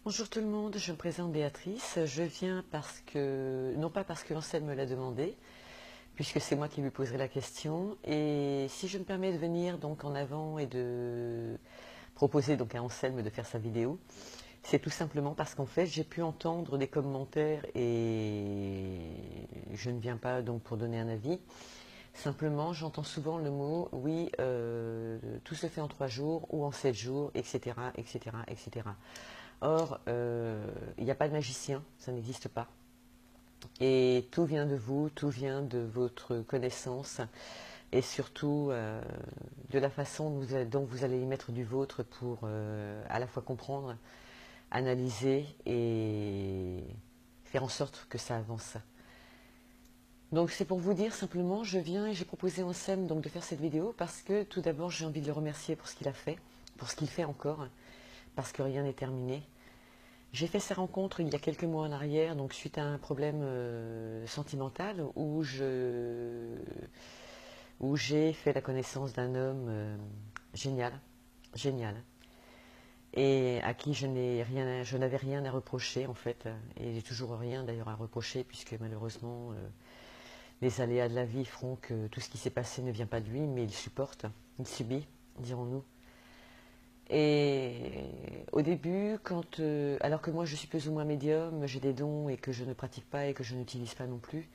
Bonjour tout le monde, je me présente Béatrice. Je viens parce que, non pas parce que Anselme me l'a demandé, puisque c'est moi qui lui poserai la question. Et si je me permets de venir donc en avant et de proposer donc à Anselme de faire sa vidéo, c'est tout simplement parce qu'en fait j'ai pu entendre des commentaires et je ne viens pas donc pour donner un avis. Simplement, j'entends souvent le mot oui, tout se fait en 3 jours ou en 7 jours, etc., etc., etc. Or, il n'y a pas de magicien, ça n'existe pas. Et tout vient de vous, tout vient de votre connaissance et surtout de la façon dont vous allez y mettre du vôtre pour à la fois comprendre, analyser et faire en sorte que ça avance. Donc c'est pour vous dire simplement, je viens et j'ai proposé à Anselme donc de faire cette vidéo parce que tout d'abord j'ai envie de le remercier pour ce qu'il a fait, pour ce qu'il fait encore, parce que rien n'est terminé. J'ai fait ces rencontres il y a quelques mois en arrière, donc suite à un problème sentimental où j'ai fait la connaissance d'un homme génial, génial, et à qui je n'avais rien à reprocher en fait, et j'ai toujours rien d'ailleurs à reprocher puisque malheureusement les aléas de la vie feront que tout ce qui s'est passé ne vient pas de lui, mais il supporte, il subit, dirons-nous. Et au début, alors que moi je suis plus ou moins médium, j'ai des dons et que je ne pratique pas et que je n'utilise pas non plus,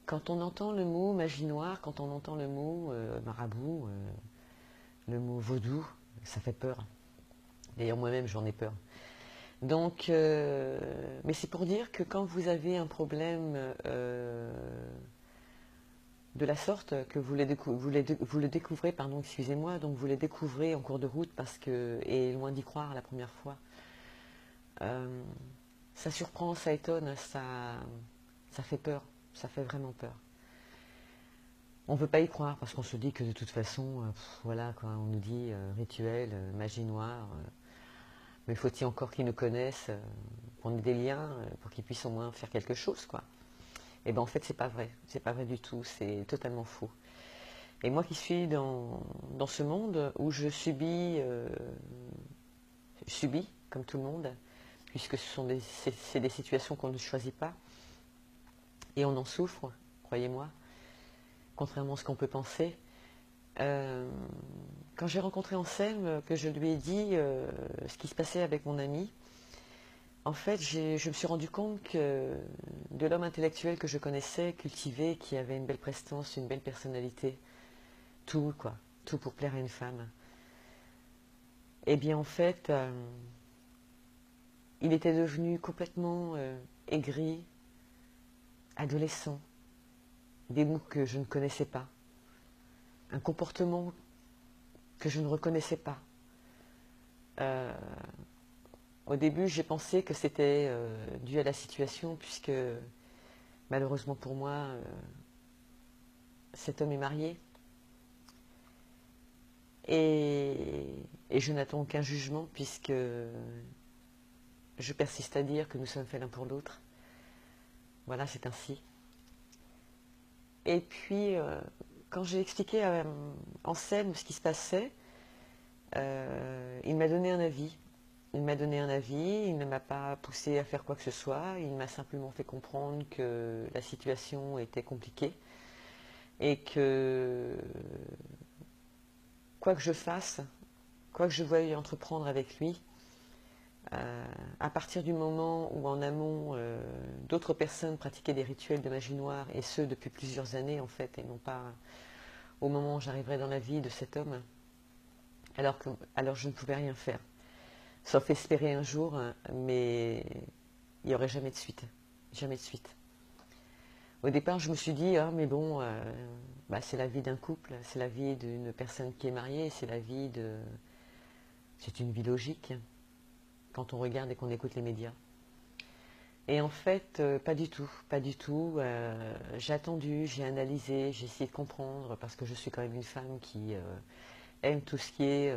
quand on entend le mot magie noire, quand on entend le mot marabout, le mot vaudou, ça fait peur. D'ailleurs moi-même j'en ai peur. Donc, mais c'est pour dire que quand vous avez un problème de la sorte, que vous le découvrez, pardon, excusez-moi, donc vous le découvrez en cours de route parce que, et loin d'y croire la première fois, Euh, ça surprend, ça étonne, ça fait peur, ça fait vraiment peur. On ne veut pas y croire parce qu'on se dit que de toute façon, voilà, quoi, on nous dit rituel, magie noire, mais faut-il encore qu'ils nous connaissent, qu'on ait des liens, pour qu'ils puissent au moins faire quelque chose, quoi. Et bien en fait, c'est pas vrai du tout, c'est totalement faux. Et moi qui suis dans ce monde où je subis, comme tout le monde, puisque c'est des situations qu'on ne choisit pas, et on en souffre, croyez-moi, contrairement à ce qu'on peut penser. Euh, Quand j'ai rencontré Anselme, que je lui ai dit ce qui se passait avec mon ami, en fait, je me suis rendu compte que de l'homme intellectuel que je connaissais, cultivé, qui avait une belle prestance, une belle personnalité, tout, quoi, tout pour plaire à une femme, eh bien, en fait, il était devenu complètement aigri, adolescent, des mots que je ne connaissais pas, un comportement que je ne reconnaissais pas. Euh, Au début, j'ai pensé que c'était dû à la situation, puisque malheureusement pour moi, cet homme est marié. Et je n'attends aucun jugement, puisque je persiste à dire que nous sommes faits l'un pour l'autre. Voilà, c'est ainsi. Et puis, quand j'ai expliqué à Anselme ce qui se passait, il m'a donné un avis. Il m'a donné un avis, il ne m'a pas poussé à faire quoi que ce soit, il m'a simplement fait comprendre que la situation était compliquée et que quoi que je fasse, quoi que je veuille entreprendre avec lui, à partir du moment où en amont d'autres personnes pratiquaient des rituels de magie noire, et ce depuis plusieurs années en fait, et non pas au moment où j'arriverai dans la vie de cet homme, alors je ne pouvais rien faire. Sauf espérer un jour, hein, mais il n'y aurait jamais de suite. Jamais de suite. Au départ, je me suis dit, ah, mais bon, bah, c'est la vie d'un couple, c'est la vie d'une personne qui est mariée, c'est une vie logique quand on regarde et qu'on écoute les médias. Et en fait, pas du tout, pas du tout. J'ai attendu, j'ai analysé, j'ai essayé de comprendre, parce que je suis quand même une femme qui aime tout ce qui est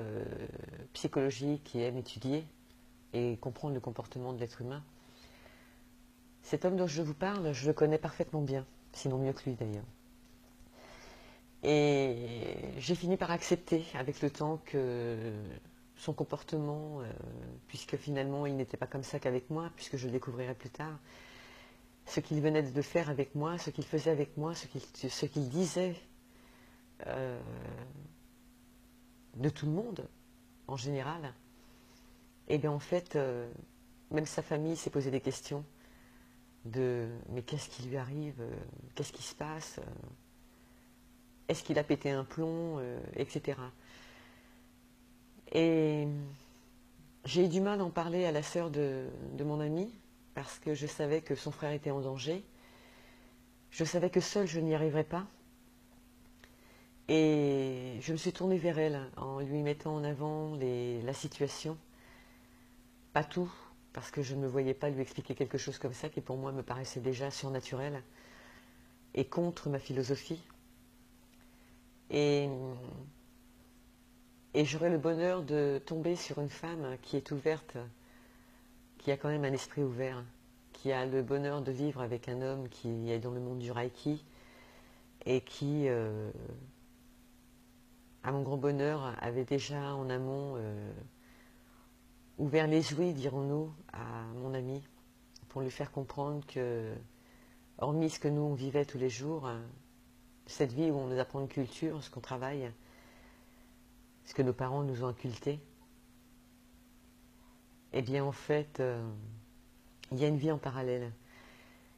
psychologique, qui aime étudier et comprendre le comportement de l'être humain. Cet homme dont je vous parle, je le connais parfaitement bien, sinon mieux que lui d'ailleurs. Et j'ai fini par accepter avec le temps que son comportement puisque finalement il n'était pas comme ça qu'avec moi, puisque je le découvrirai plus tard. Ce qu'il venait de faire avec moi, ce qu'il faisait avec moi, ce qu'il disait euh, de tout le monde en général, et bien en fait, même sa famille s'est posé des questions de mais qu'est-ce qui lui arrive, qu'est-ce qui se passe, est-ce qu'il a pété un plomb, etc. Et j'ai eu du mal à en parler à la sœur de mon ami, parce que je savais que son frère était en danger. Je savais que seule je n'y arriverais pas. Et je me suis tournée vers elle en lui mettant en avant la situation. Pas tout, parce que je ne me voyais pas lui expliquer quelque chose comme ça qui pour moi me paraissait déjà surnaturel et contre ma philosophie. Et j'aurais le bonheur de tomber sur une femme qui est ouverte, qui a quand même un esprit ouvert, qui a le bonheur de vivre avec un homme qui est dans le monde du Reiki et qui, à mon grand bonheur, avait déjà en amont ouvert les ouïes, dirons-nous, à mon ami, pour lui faire comprendre que, hormis ce que nous on vivait tous les jours, cette vie où on nous apprend une culture, ce qu'on travaille, ce que nos parents nous ont inculqué, eh bien en fait, il y a une vie en parallèle.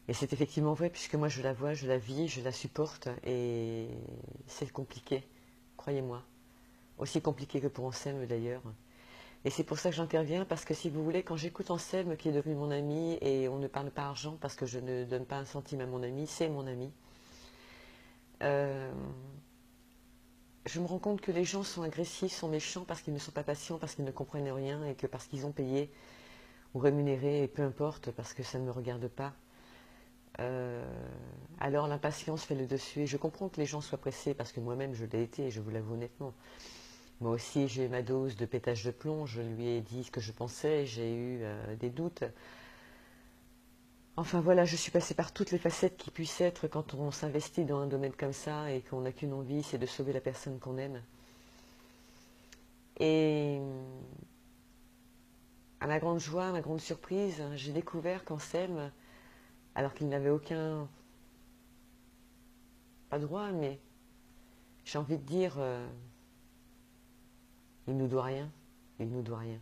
Et c'est effectivement vrai, puisque moi je la vois, je la vis, je la supporte, et c'est compliqué, croyez-moi. Aussi compliqué que pour Anselme d'ailleurs. Et c'est pour ça que j'interviens, parce que si vous voulez, quand j'écoute Anselme, qui est devenu mon ami, et on ne parle pas argent, parce que je ne donne pas un centime à mon ami, c'est mon ami, je me rends compte que les gens sont agressifs, sont méchants, parce qu'ils ne sont pas patients, parce qu'ils ne comprennent rien, et que parce qu'ils ont payé ou rémunéré, et peu importe, parce que ça ne me regarde pas, alors l'impatience fait le dessus. Et je comprends que les gens soient pressés, parce que moi-même je l'ai été, et je vous l'avoue honnêtement. Moi aussi j'ai eu ma dose de pétage de plomb, je lui ai dit ce que je pensais, j'ai eu des doutes. Enfin voilà, je suis passée par toutes les facettes qui puissent être quand on s'investit dans un domaine comme ça et qu'on n'a qu'une envie, c'est de sauver la personne qu'on aime. Et à ma grande joie, à ma grande surprise, j'ai découvert qu'Anselme, alors qu'il n'avait aucun, pas droit, mais j'ai envie de dire, il ne nous doit rien, il ne nous doit rien.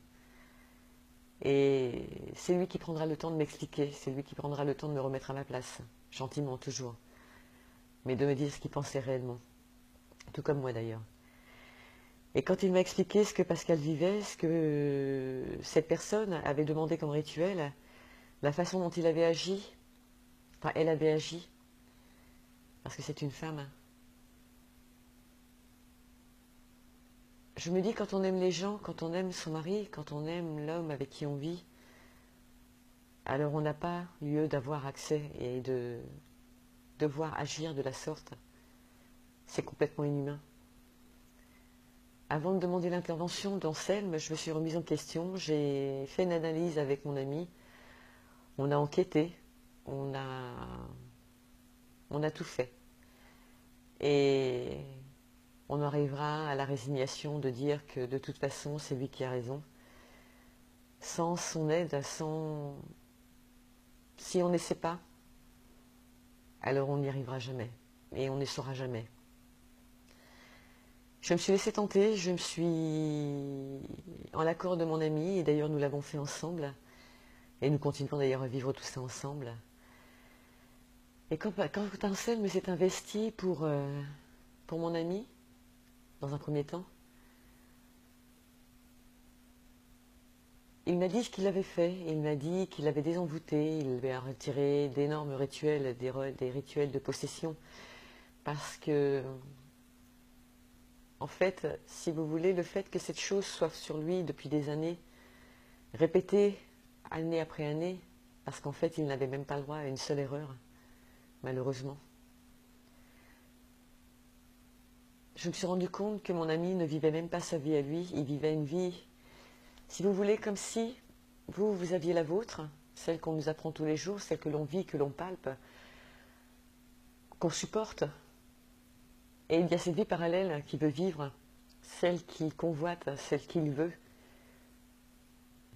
Et c'est lui qui prendra le temps de m'expliquer, c'est lui qui prendra le temps de me remettre à ma place, gentiment toujours, mais de me dire ce qu'il pensait réellement, tout comme moi d'ailleurs. Et quand il m'a expliqué ce que Pascal vivait, ce que cette personne avait demandé comme rituel, la façon dont il avait agi, enfin elle avait agi, parce que c'est une femme, je me dis quand on aime les gens, quand on aime son mari, quand on aime l'homme avec qui on vit, alors on n'a pas lieu d'avoir accès et de devoir agir de la sorte. C'est complètement inhumain. Avant de demander l'intervention d'Anselme, je me suis remise en question, j'ai fait une analyse avec mon ami, on a enquêté, on a tout fait. Et on arrivera à la résignation de dire que de toute façon c'est lui qui a raison. Sans son aide, si on n'essaie pas, alors on n'y arrivera jamais et on ne saura jamais. Je me suis laissée tenter, je me suis en l'accord de mon ami, et d'ailleurs nous l'avons fait ensemble, et nous continuons d'ailleurs à vivre tout ça ensemble. Et quand Anselme s'est investi pour mon ami, dans un premier temps, il m'a dit ce qu'il avait fait, il m'a dit qu'il avait désenvoûté, il avait retiré d'énormes rituels, des rituels de possession, parce que, en fait, si vous voulez, le fait que cette chose soit sur lui depuis des années, répétée année après année, parce qu'en fait, il n'avait même pas le droit à une seule erreur, malheureusement. Je me suis rendu compte que mon ami ne vivait même pas sa vie à lui, il vivait une vie, si vous voulez, comme si vous aviez la vôtre, celle qu'on nous apprend tous les jours, celle que l'on vit, que l'on palpe, qu'on supporte. Et il y a cette vie parallèle qui veut vivre, celle qu'il convoite, celle qu'il veut.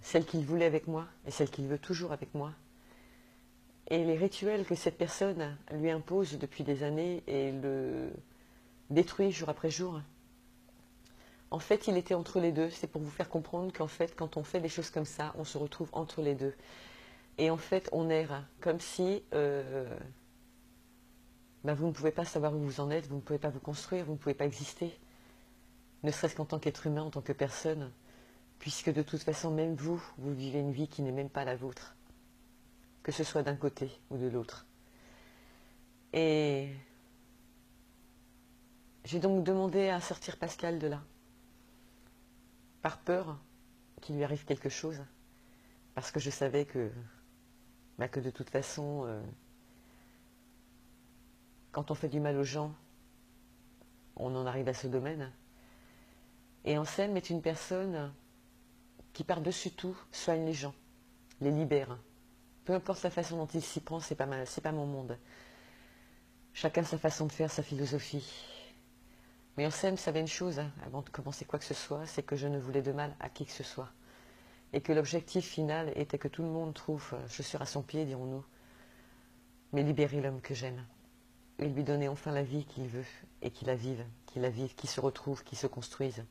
celle qu'il voulait avec moi et celle qu'il veut toujours avec moi. Et les rituels que cette personne lui impose depuis des années et le détruit jour après jour. En fait, il était entre les deux. C'est pour vous faire comprendre qu'en fait, quand on fait des choses comme ça, on se retrouve entre les deux. Et en fait, on erre, comme si vous ne pouvez pas savoir où vous en êtes, vous ne pouvez pas vous construire, vous ne pouvez pas exister. Ne serait-ce qu'en tant qu'être humain, en tant que personne. Puisque de toute façon, même vous, vous vivez une vie qui n'est même pas la vôtre. Que ce soit d'un côté ou de l'autre. Et j'ai donc demandé à sortir Pascal de là. Par peur qu'il lui arrive quelque chose. Parce que je savais que de toute façon, quand on fait du mal aux gens, on en arrive à ce domaine. Et Anselme est une personne qui par-dessus tout soigne les gens, les libère. Peu importe la façon dont il s'y prend, c'est pas mon monde. Chacun sa façon de faire, sa philosophie. Mais Anselme savait une chose, avant de commencer quoi que ce soit, c'est que je ne voulais de mal à qui que ce soit. Et que l'objectif final était que tout le monde trouve chaussure à son pied, dirons-nous, mais libérer l'homme que j'aime. Et lui donner enfin la vie qu'il veut, et qu'il la vive, qu'il se retrouve, qu'il se construise.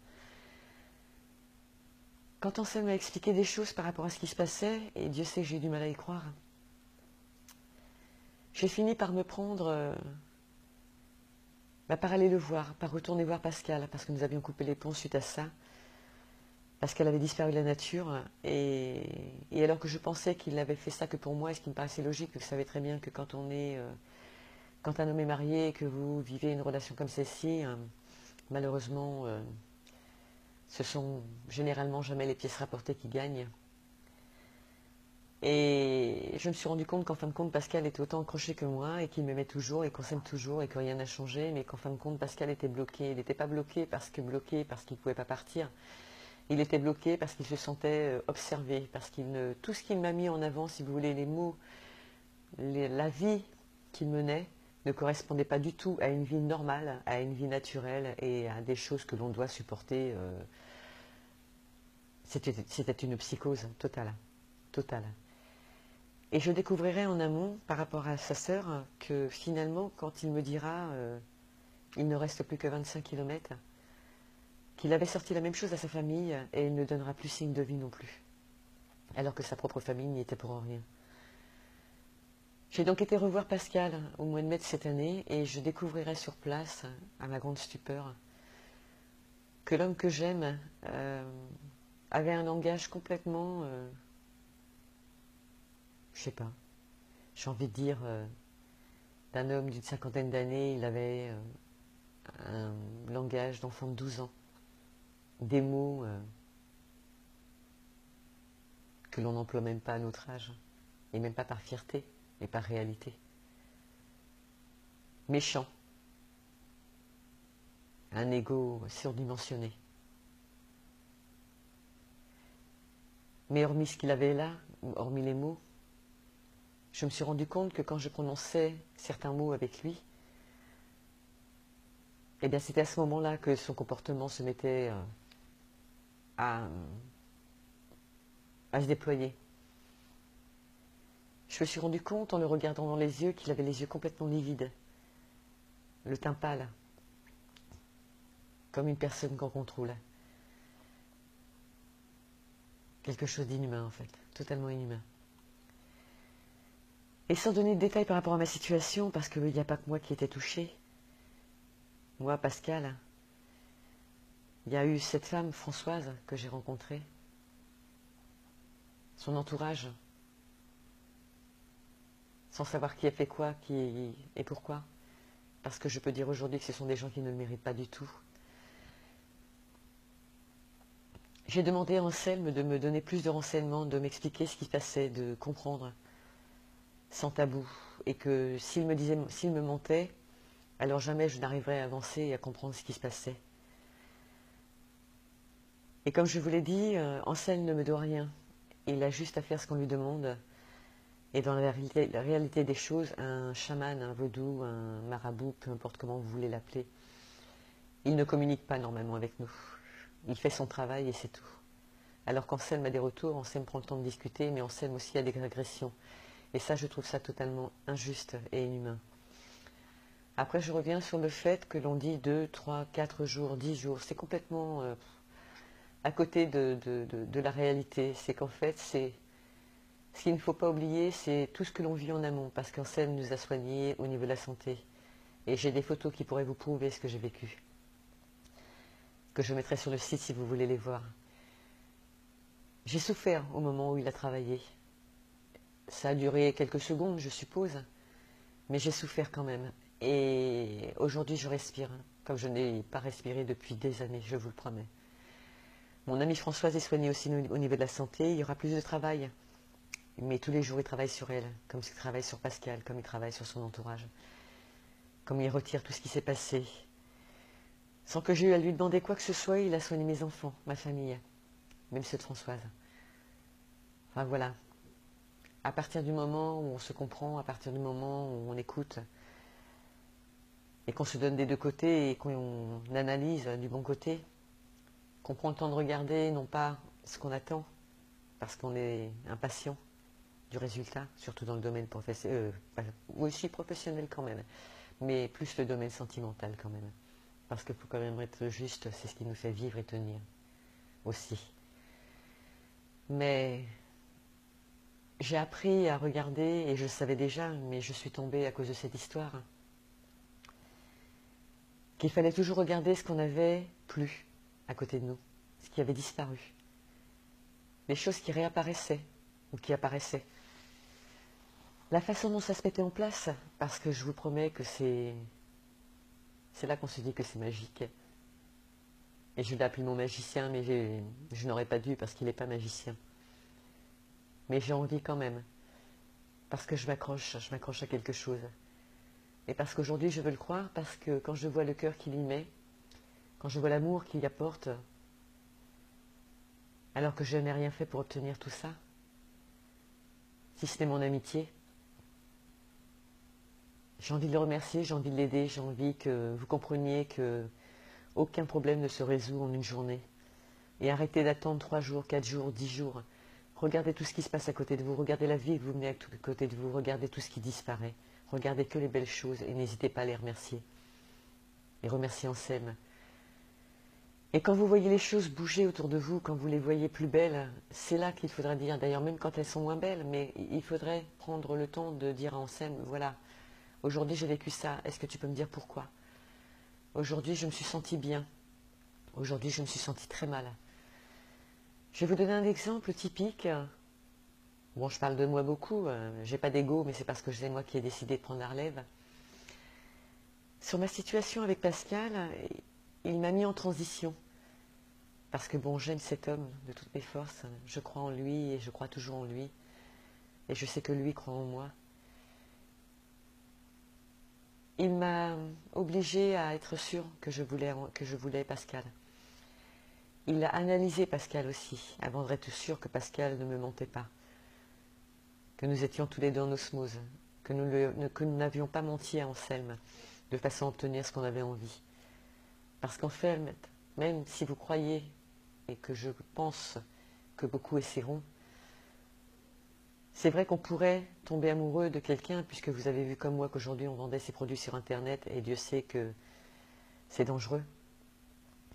Quand Anselme m'a expliqué des choses par rapport à ce qui se passait, et Dieu sait que j'ai eu du mal à y croire, j'ai fini par me prendre, par aller le voir, par retourner voir Pascal, parce que nous avions coupé les ponts suite à ça, parce qu'elle avait disparu de la nature, et alors que je pensais qu'il n'avait fait ça que pour moi, et ce qui me paraissait logique, parce que je savais très bien que quand un homme est marié et que vous vivez une relation comme celle-ci, malheureusement, ce sont généralement jamais les pièces rapportées qui gagnent. Et je me suis rendu compte qu'en fin de compte, Pascal était autant accroché que moi et qu'il m'aimait toujours et qu'on s'aime toujours et que rien n'a changé, mais qu'en fin de compte, Pascal était bloqué. Il n'était pas bloqué parce qu'il ne pouvait pas partir. Il était bloqué parce qu'il se sentait observé, parce tout ce qu'il m'a mis en avant, si vous voulez, les mots, la vie qu'il menait ne correspondait pas du tout à une vie normale, à une vie naturelle et à des choses que l'on doit supporter. C'était une psychose totale, totale. Et je découvrirai en amont, par rapport à sa sœur, que finalement, quand il me dira il ne reste plus que 25 kilomètres, qu'il avait sorti la même chose à sa famille et il ne donnera plus signe de vie non plus, alors que sa propre famille n'y était pour rien. J'ai donc été revoir Pascal au mois de mai de cette année et je découvrirai sur place, à ma grande stupeur, que l'homme que j'aime avait un langage complètement, je sais pas, j'ai envie de dire, d'un homme d'une cinquantaine d'années, il avait un langage d'enfant de 12 ans, des mots que l'on n'emploie même pas à notre âge, et même pas par fierté, mais par réalité. Méchant, un ego surdimensionné. Mais hormis ce qu'il avait là, hormis les mots, je me suis rendu compte que quand je prononçais certains mots avec lui, eh bien c'était à ce moment-là que son comportement se mettait à se déployer. Je me suis rendu compte en le regardant dans les yeux qu'il avait les yeux complètement livides, le teint pâle, comme une personne qu'on contrôle. Quelque chose d'inhumain en fait, totalement inhumain. Et sans donner de détails par rapport à ma situation, parce qu'il n'y a pas que moi qui étais touchée, moi, Pascal, il y a eu cette femme, Françoise, que j'ai rencontrée, son entourage, sans savoir qui a fait quoi, qui et pourquoi, parce que je peux dire aujourd'hui que ce sont des gens qui ne le méritent pas du tout. J'ai demandé à Anselme de me donner plus de renseignements, de m'expliquer ce qui se passait, de comprendre, sans tabou, et que s'il me mentait, alors jamais je n'arriverais à avancer et à comprendre ce qui se passait. Et comme je vous l'ai dit, Anselme ne me doit rien. Il a juste à faire ce qu'on lui demande. Et dans la réalité des choses, un chaman, un vaudou, un marabout, peu importe comment vous voulez l'appeler, il ne communique pas normalement avec nous. Il fait son travail et c'est tout. Alors qu'Anselme a des retours, Anselme prend le temps de discuter, mais Anselme aussi a des régressions. Et ça, je trouve ça totalement injuste et inhumain. Après, je reviens sur le fait que l'on dit 2, 3, 4 jours, 10 jours. C'est complètement à côté de la réalité. C'est qu'en fait, ce qu'il ne faut pas oublier, c'est tout ce que l'on vit en amont. Parce qu'Anselme nous a soignés au niveau de la santé. Et j'ai des photos qui pourraient vous prouver ce que j'ai vécu. Que je mettrai sur le site si vous voulez les voir. J'ai souffert au moment où il a travaillé. Ça a duré quelques secondes, je suppose. Mais j'ai souffert quand même. Et aujourd'hui, je respire, comme je n'ai pas respiré depuis des années, je vous le promets. Mon amie Françoise est soignée aussi au niveau de la santé. Il y aura plus de travail. Mais tous les jours, il travaille sur elle, comme il travaille sur Pascal, comme il travaille sur son entourage. Comme il retire tout ce qui s'est passé. Sans que j'ai eu à lui demander quoi que ce soit, il a soigné mes enfants, ma famille, même ceux de Françoise. Enfin voilà. À partir du moment où on se comprend, à partir du moment où on écoute, et qu'on se donne des deux côtés et qu'on analyse du bon côté, qu'on prend le temps de regarder, non pas ce qu'on attend, parce qu'on est impatient du résultat, surtout dans le domaine professionnel, aussi professionnel quand même, mais plus le domaine sentimental quand même, parce qu'il faut quand même être juste, c'est ce qui nous fait vivre et tenir aussi. Mais j'ai appris à regarder, et je le savais déjà, mais je suis tombée à cause de cette histoire, qu'il fallait toujours regarder ce qu'on n'avait plus à côté de nous, ce qui avait disparu, les choses qui réapparaissaient ou qui apparaissaient. La façon dont ça se mettait en place, parce que je vous promets que c'est là qu'on se dit que c'est magique. Et je l'ai appelé mon magicien, mais je n'aurais pas dû parce qu'il n'est pas magicien. Mais j'ai envie quand même, parce que je m'accroche à quelque chose. Et parce qu'aujourd'hui je veux le croire, parce que quand je vois le cœur qu'il y met, quand je vois l'amour qu'il y apporte, alors que je n'ai rien fait pour obtenir tout ça, si ce n'est mon amitié, j'ai envie de le remercier, j'ai envie de l'aider, j'ai envie que vous compreniez que aucun problème ne se résout en une journée. Et arrêtez d'attendre 3 jours, 4 jours, 10 jours. Regardez tout ce qui se passe à côté de vous, regardez la vie que vous menez à côté de vous, regardez tout ce qui disparaît. Regardez que les belles choses et n'hésitez pas à les remercier. Et remerciez Anselme. Et quand vous voyez les choses bouger autour de vous, quand vous les voyez plus belles, c'est là qu'il faudra dire, d'ailleurs même quand elles sont moins belles, mais il faudrait prendre le temps de dire à Anselme, voilà, aujourd'hui j'ai vécu ça, est-ce que tu peux me dire pourquoi? Aujourd'hui je me suis sentie bien, aujourd'hui je me suis sentie très mal. Je vais vous donner un exemple typique. Bon, je parle de moi beaucoup, j'ai pas d'ego, mais c'est parce que c'est moi qui ai décidé de prendre la relève. Sur ma situation avec Pascal, il m'a mis en transition. Parce que bon, j'aime cet homme de toutes mes forces, je crois en lui et je crois toujours en lui. Et je sais que lui croit en moi. Il m'a obligée à être sûre que je voulais Pascal. Il a analysé Pascal aussi, avant d'être sûr que Pascal ne me mentait pas. Que nous étions tous les deux en osmose, que nous n'avions pas menti à Anselme, de façon à obtenir ce qu'on avait envie. Parce qu'en fait, même si vous croyez, et que je pense que beaucoup essaieront, c'est vrai qu'on pourrait tomber amoureux de quelqu'un, puisque vous avez vu comme moi qu'aujourd'hui on vendait ces produits sur Internet, et Dieu sait que c'est dangereux,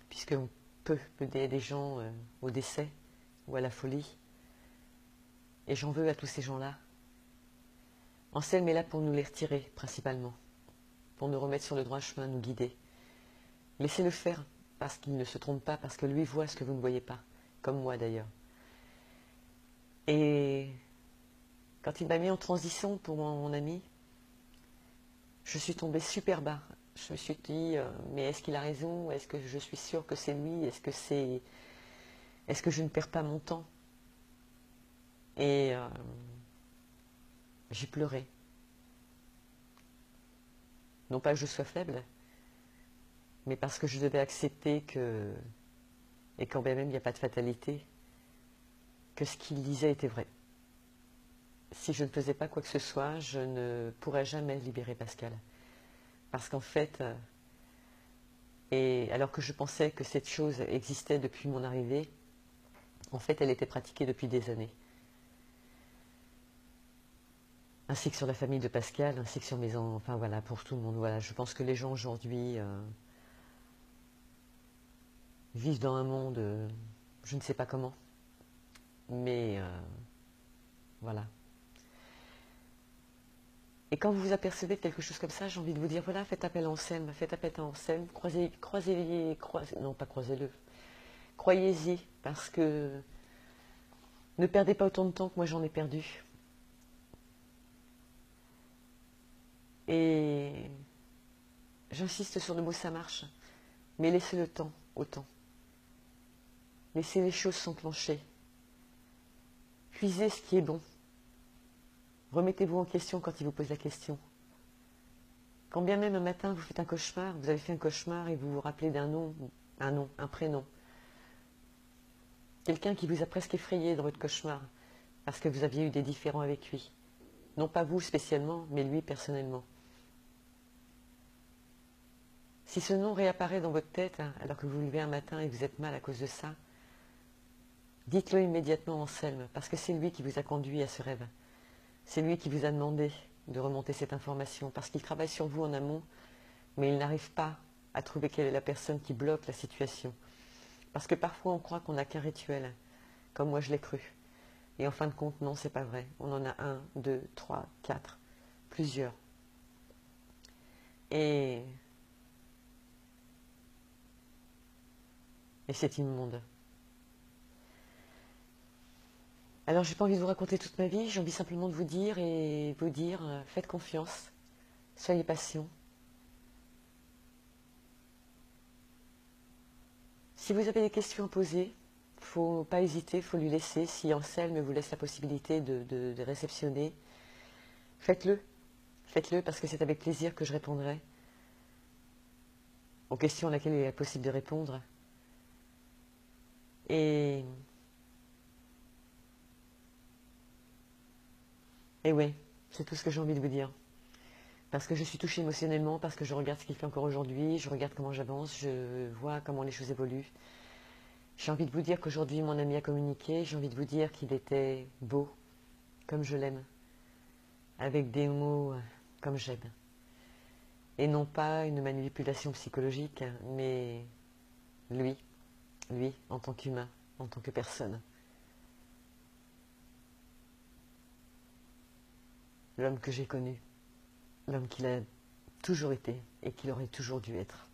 puisqu'on peut mener des gens au décès ou à la folie. Et j'en veux à tous ces gens-là. Anselme est là pour nous les retirer, principalement, pour nous remettre sur le droit chemin, nous guider. Laissez-le faire, parce qu'il ne se trompe pas, parce que lui voit ce que vous ne voyez pas, comme moi d'ailleurs. Et quand il m'a mis en transition pour mon ami, je suis tombée super bas. Je me suis dit, mais est-ce qu'il a raison? Est-ce que je suis sûre que c'est lui? Est-ce que je ne perds pas mon temps? Et j'ai pleuré. Non pas que je sois faible, mais parce que je devais accepter que, et quand bien même il n'y a pas de fatalité, que ce qu'il disait était vrai. Si je ne faisais pas quoi que ce soit, je ne pourrais jamais libérer Pascal. Parce qu'en fait, et alors que je pensais que cette chose existait depuis mon arrivée, En fait, elle était pratiquée depuis des années. Ainsi que sur la famille de Pascal, ainsi que sur mes enfants, enfin voilà, pour tout le monde. Voilà, je pense que les gens aujourd'hui vivent dans un monde, je ne sais pas comment, mais voilà. Et quand vous vous apercevez de quelque chose comme ça, j'ai envie de vous dire, voilà, faites appel à Anselme, faites appel à Anselme, non pas croisez-le, croyez-y, parce que ne perdez pas autant de temps que moi j'en ai perdu. Et j'insiste sur le mot ça marche, mais laissez le temps au temps. Laissez les choses s'enclencher. Puisez ce qui est bon. Remettez-vous en question quand il vous pose la question. Quand bien même un matin vous faites un cauchemar, vous avez fait un cauchemar et vous vous rappelez d'un nom, un prénom. Quelqu'un qui vous a presque effrayé dans votre cauchemar parce que vous aviez eu des différends avec lui. Non pas vous spécialement, mais lui personnellement. Si ce nom réapparaît dans votre tête alors que vous vous levez un matin et que vous êtes mal à cause de ça, dites-le immédiatement à Anselme, parce que c'est lui qui vous a conduit à ce rêve. C'est lui qui vous a demandé de remonter cette information, parce qu'il travaille sur vous en amont, mais il n'arrive pas à trouver quelle est la personne qui bloque la situation. Parce que parfois on croit qu'on n'a qu'un rituel, comme moi je l'ai cru. Et en fin de compte, non, c'est pas vrai. On en a 1, 2, 3, 4, plusieurs. Et c'est immonde. Alors, j'ai pas envie de vous raconter toute ma vie, j'ai envie simplement de vous dire faites confiance, soyez patient. Si vous avez des questions à poser, faut pas hésiter, faut lui laisser. Si Anselme vous laisse la possibilité de réceptionner, faites-le. Faites-le parce que c'est avec plaisir que je répondrai aux questions auxquelles il est possible de répondre. Et oui, c'est tout ce que j'ai envie de vous dire. Parce que je suis touchée émotionnellement, parce que je regarde ce qu'il fait encore aujourd'hui, je regarde comment j'avance, je vois comment les choses évoluent. J'ai envie de vous dire qu'aujourd'hui, mon ami a communiqué, j'ai envie de vous dire qu'il était beau, comme je l'aime, avec des mots comme j'aime. Et non pas une manipulation psychologique, mais lui, en tant qu'humain, en tant que personne. L'homme que j'ai connu, l'homme qu'il a toujours été et qu'il aurait toujours dû être.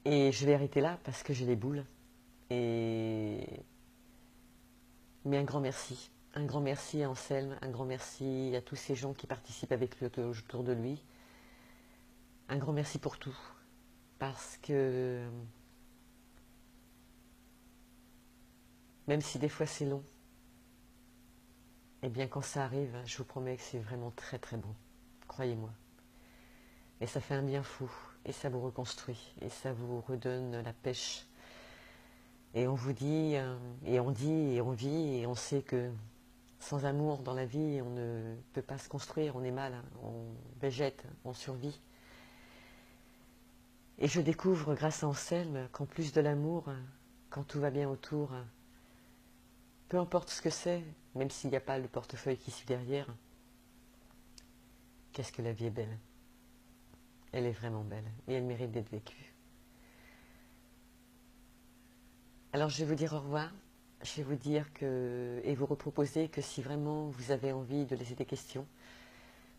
Et je vais arrêter là parce que j'ai les boules. Mais un grand merci. Un grand merci à Anselme, un grand merci à tous ces gens qui participent avec lui autour de lui. Un grand merci pour tout. Parce que même si des fois c'est long, eh bien quand ça arrive, je vous promets que c'est vraiment très très bon. Croyez-moi. Et ça fait un bien fou. Et ça vous reconstruit. Et ça vous redonne la pêche. Et on vous dit, et on dit, et on vit, et on sait que sans amour dans la vie, on ne peut pas se construire, on est mal, on végète, on survit. Et je découvre grâce à Anselme qu'en plus de l'amour, quand tout va bien autour, peu importe ce que c'est, même s'il n'y a pas le portefeuille qui suit derrière, qu'est-ce que la vie est belle. Elle est vraiment belle, et elle mérite d'être vécue. Alors je vais vous dire au revoir. Je vais vous dire et vous reproposer que si vraiment vous avez envie de laisser des questions,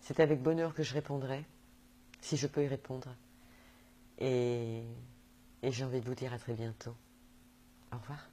c'est avec bonheur que je répondrai, si je peux y répondre. Et j'ai envie de vous dire à très bientôt. Au revoir.